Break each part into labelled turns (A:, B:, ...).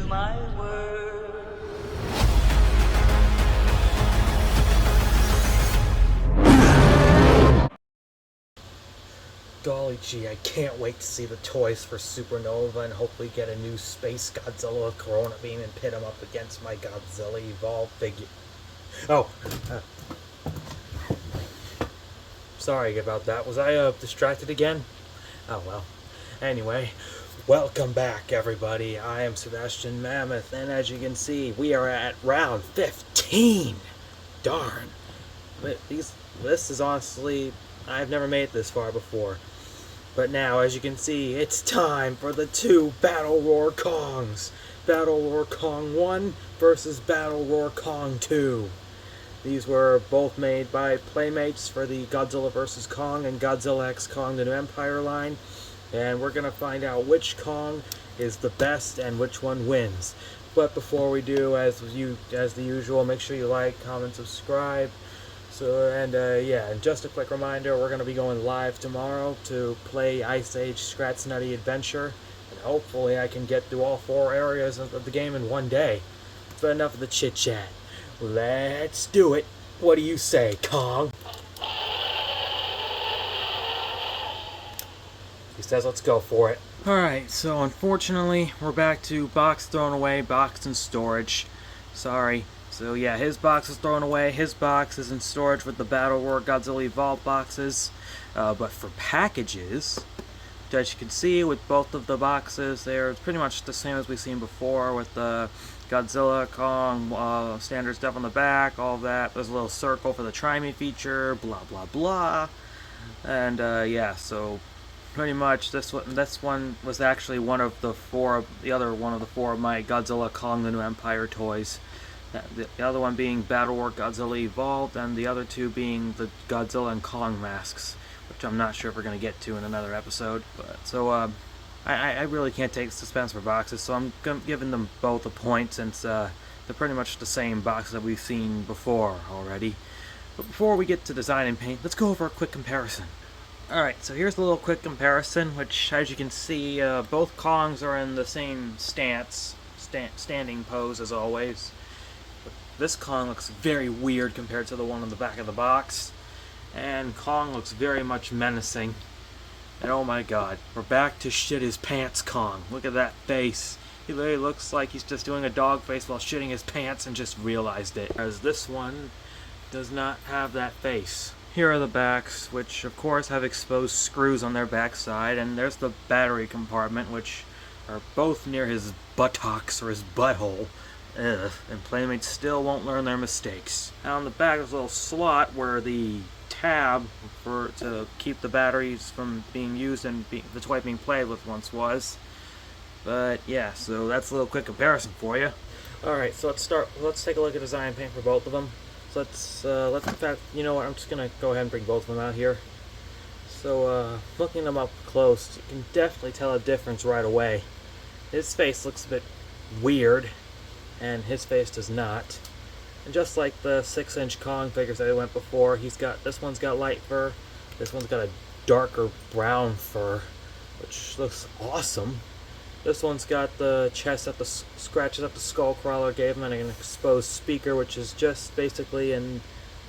A: my word.
B: Golly gee, I can't wait to see the toys for Supernova and hopefully get a new Space Godzilla with Corona Beam and pit him up against my Godzilla Evolved figure. Oh, sorry about that. Was I distracted again? Oh well. Anyway, welcome back everybody. I am Sebastian Mammoth, and as you can see, we are at round 15. Darn. This is honestly, I've never made it this far before. But now, as you can see, it's time for the two Battle Roar Kongs. Battle Roar Kong 1 versus Battle Roar Kong 2. These were both made by Playmates for the Godzilla vs. Kong and Godzilla x Kong The New Empire line. And we're going to find out which Kong is the best and which one wins. But before we do, as the usual, make sure you like, comment, subscribe. Yeah, and just a quick reminder, we're going to be going live tomorrow to play Ice Age Scrat's Nutty Adventure, and hopefully I can get through all 4 areas of the game in one day. But enough of the chit-chat. Let's do it. What do you say, Kong? He says let's go for it. Alright, so unfortunately, we're back to box thrown away, box in storage. Sorry. So yeah, his box is thrown away, his box is in storage with the Battle Roar Godzilla Evolved boxes. But for packages, as you can see with both of the boxes, they're pretty much the same as we've seen before with the Godzilla, Kong, standard stuff on the back, all of that. There's a little circle for the Try Me feature, blah blah blah. And yeah, so pretty much this one was actually one of the 4 of my Godzilla Kong The New Empire toys. The other one being Battle Roar Godzilla Evolved, and the other 2 being the Godzilla and Kong masks, which I'm not sure if we're going to get to in another episode. But so I really can't take suspense for boxes, so I'm giving them both a point since they're pretty much the same boxes that we've seen before already. But before we get to design and paint, let's go over a quick comparison. Alright, so here's a little quick comparison, which as you can see, both Kongs are in the same standing pose as always. This Kong looks very weird compared to the one on the back of the box. And Kong looks very much menacing. And oh my god, we're back to shit his pants Kong. Look at that face. He literally looks like he's just doing a dog face while shitting his pants and just realized it. Whereas this one does not have that face. Here are the backs, which of course have exposed screws on their backside. And there's the battery compartment, which are both near his buttocks or his butthole. Ugh, and Playmates still won't learn their mistakes. Now on the back there's a little slot where the tab to keep the batteries from being used and the toy being played with once was. But yeah, so that's a little quick comparison for you. Alright, so let's take a look at design and paint for both of them. So let's in fact, you know what, I'm just gonna go ahead and bring both of them out here. So looking them up close, you can definitely tell a difference right away. His face looks a bit weird, and his face does not. And just like the 6-inch Kong figures that I went before, this one's got light fur, this one's got a darker brown fur, which looks awesome. This one's got the chest that the scratches up the skull crawler gave him, and an exposed speaker, which is just basically an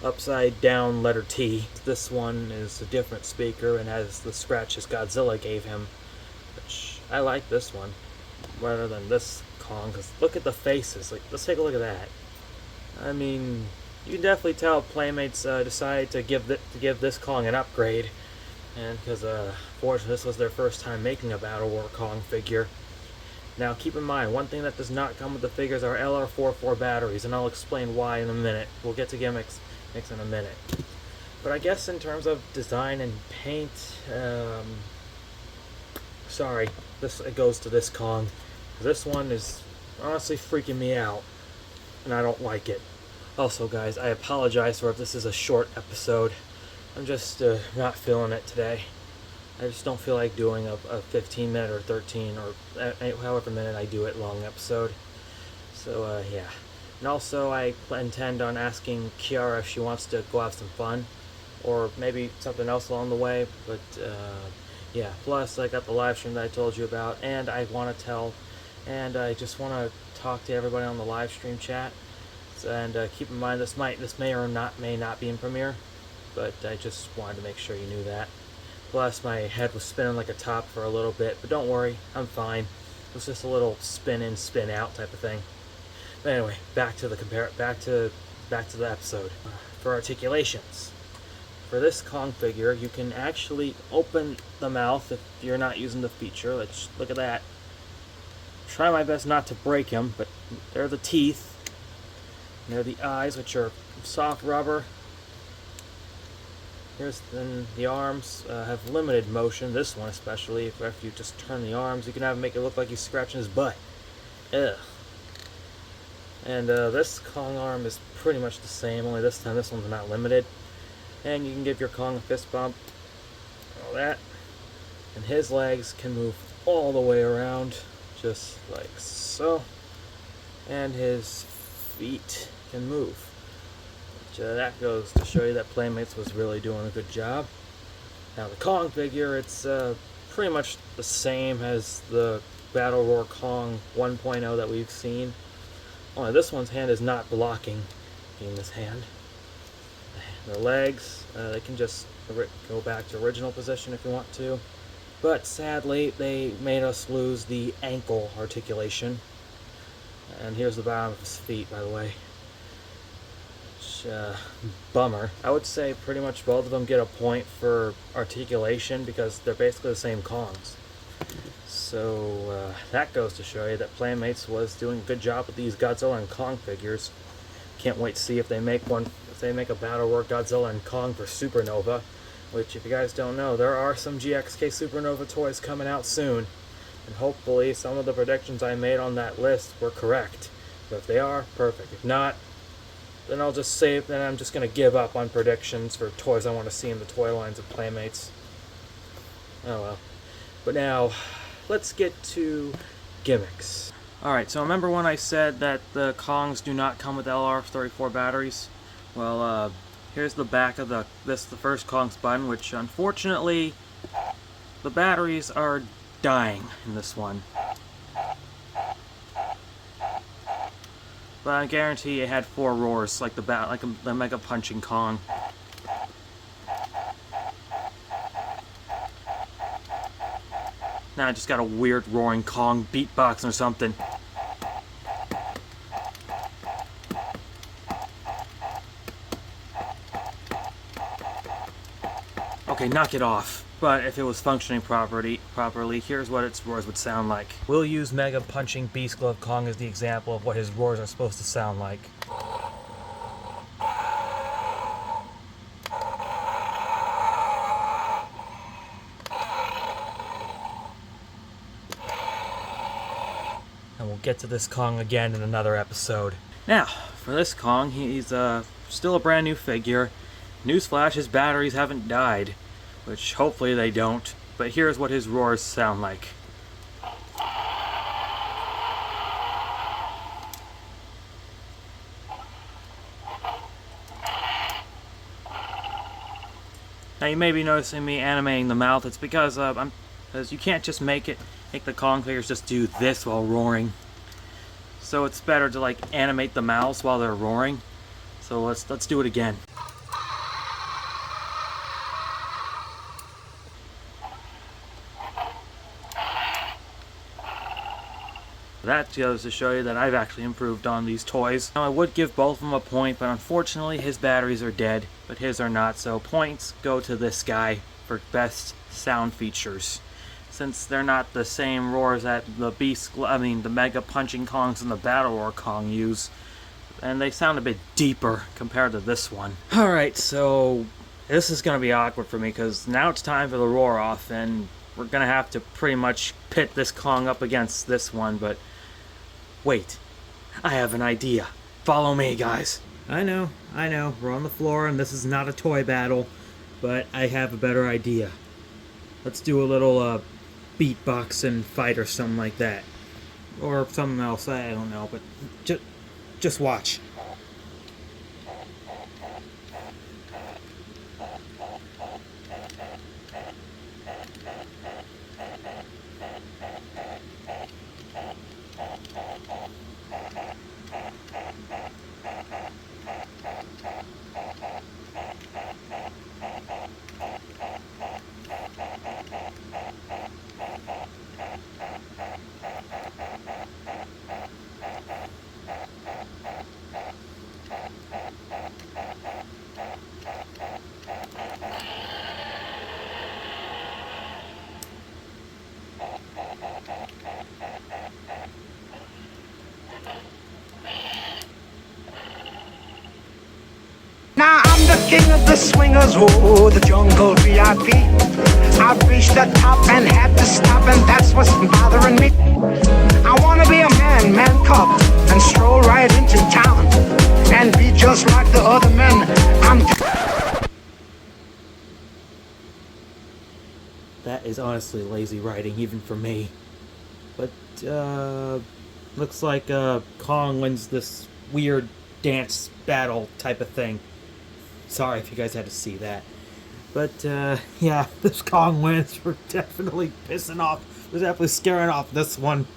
B: upside down letter T. This one is a different speaker and has the scratches Godzilla gave him, which I like this one rather than this Kong, because look at the faces. Like, let's take a look at that. I mean, you can definitely tell Playmates decided to give this Kong an upgrade, and because fortunately this was their first time making a Battle Roar Kong figure. Now keep in mind, one thing that does not come with the figures are LR44 batteries, and I'll explain why in a minute. We'll get to gimmicks in a minute. But I guess in terms of design and paint, sorry, it goes to this Kong. This one is honestly freaking me out, and I don't like it. Also guys, I apologize for if this is a short episode. I'm just not feeling it today. I just don't feel like doing a 15 minute or 13 or however minute I do it long episode. So yeah. And also I intend on asking Kiara if she wants to go have some fun, or maybe something else along the way. But yeah, plus I got the live stream that I told you about, and I just want to talk to everybody on the live stream chat. And keep in mind, this may or may not be in Premiere, but I just wanted to make sure you knew that. Plus, my head was spinning like a top for a little bit, but don't worry, I'm fine. It was just a little spin in, spin out type of thing. But anyway, back to the episode. For articulations, for this Kong figure, you can actually open the mouth if you're not using the feature. Let's look at that. Try my best not to break him, but there are the teeth. And there are the eyes, which are soft rubber. Here's then the arms have limited motion. This one especially, if you just turn the arms, you can make it look like he's scratching his butt. Ugh. And this Kong arm is pretty much the same, only this time this one's not limited. And you can give your Kong a fist bump. All that. And his legs can move all the way around, just like so. And his feet can move. That goes to show you that Playmates was really doing a good job. Now the Kong figure, it's pretty much the same as the Battle Roar Kong 1.0 that we've seen. Only this one's hand is not blocking in this hand. The legs, they can just go back to original position if you want to. But sadly, they made us lose the ankle articulation. And here's the bottom of his feet, by the way. Bummer. I would say pretty much both of them get a point for articulation because they're basically the same Kongs. So that goes to show you that Playmates was doing a good job with these Godzilla and Kong figures. Can't wait to see if they make a Battle Roar Godzilla and Kong for Supernova, which if you guys don't know, there are some GXK Supernova toys coming out soon. And hopefully some of the predictions I made on that list were correct. But if they are, perfect. If not, then I'm just going to give up on predictions for toys I want to see in the toy lines of Playmates. Oh well. But now, let's get to gimmicks. Alright, so remember when I said that the Kongs do not come with LR34 batteries? Well, here's the back of the first Kong's button, which unfortunately, the batteries are dying in this one. But I guarantee it had 4 roars, like the Mega Punching Kong. Now I just got a weird roaring Kong beatbox or something. Okay, knock it off. But if it was functioning properly, here's what its roars would sound like. We'll use Mega Punching Beast Glove Kong as the example of what his roars are supposed to sound like. And we'll get to this Kong again in another episode. Now, for this Kong, he's still a brand new figure. Newsflash, his batteries haven't died. Which hopefully they don't, but here's what his roars sound like. Now you may be noticing me animating the mouth. It's because because you can't just make the Kong figures just do this while roaring. So it's better to animate the mouths while they're roaring. So let's do it again. That goes to show you that I've actually improved on these toys. Now I would give both of them a point, but unfortunately his batteries are dead, but his are not, so points go to this guy for best sound features. Since they're not the same roars that the the Mega Punching Kongs and the Battle Roar Kong use, and they sound a bit deeper compared to this one. Alright, so this is going to be awkward for me, because now it's time for the roar off, and we're going to have to pretty much pit this Kong up against this one, but wait, I have an idea. Follow me, guys. I know, we're on the floor and this is not a toy battle, but I have a better idea. Let's do a little beatbox and fight or something like that. Or something else, I don't know, but just watch.
A: King of the swingers, oh, the jungle VIP. I've reached the top and had to stop, and that's what's bothering me. I wanna be a man cub, and stroll right into town, and be just like the other men.
B: That is honestly lazy writing, even for me. But, looks like, Kong wins this weird dance battle type of thing. Sorry if you guys had to see that. But, yeah, this Kong wins. We're definitely pissing off. We're definitely scaring off this one.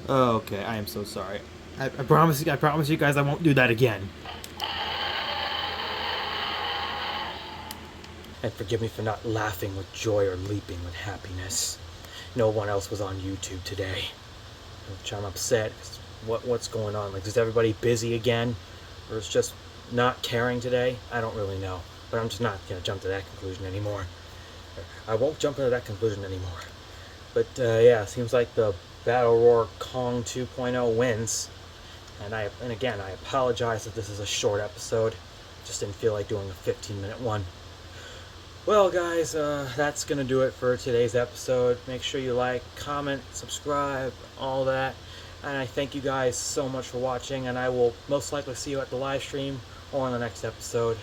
B: Okay, I am so sorry. I promise you guys I won't do that again. And forgive me for not laughing with joy or leaping with happiness. No one else was on YouTube today, which I'm upset. What's going on? Like, is everybody busy again? Or is just not caring today? I don't really know. But I'm just not going to jump to that conclusion anymore. I won't jump into that conclusion anymore. But, yeah, it seems like the Battle Roar Kong 2.0 wins. And again, I apologize if this is a short episode. Just didn't feel like doing a 15-minute one. Well, guys, that's going to do it for today's episode. Make sure you like, comment, subscribe, all that. And I thank you guys so much for watching, and I will most likely see you at the live stream or on the next episode.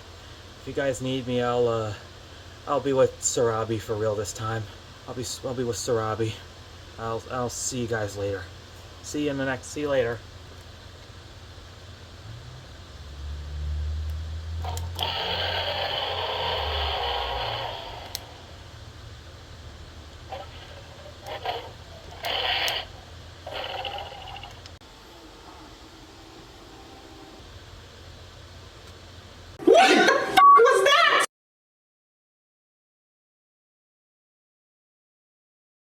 B: If you guys need me, I'll be with Sarabi for real this time. I'll be with Sarabi. I'll see you guys later. See you later.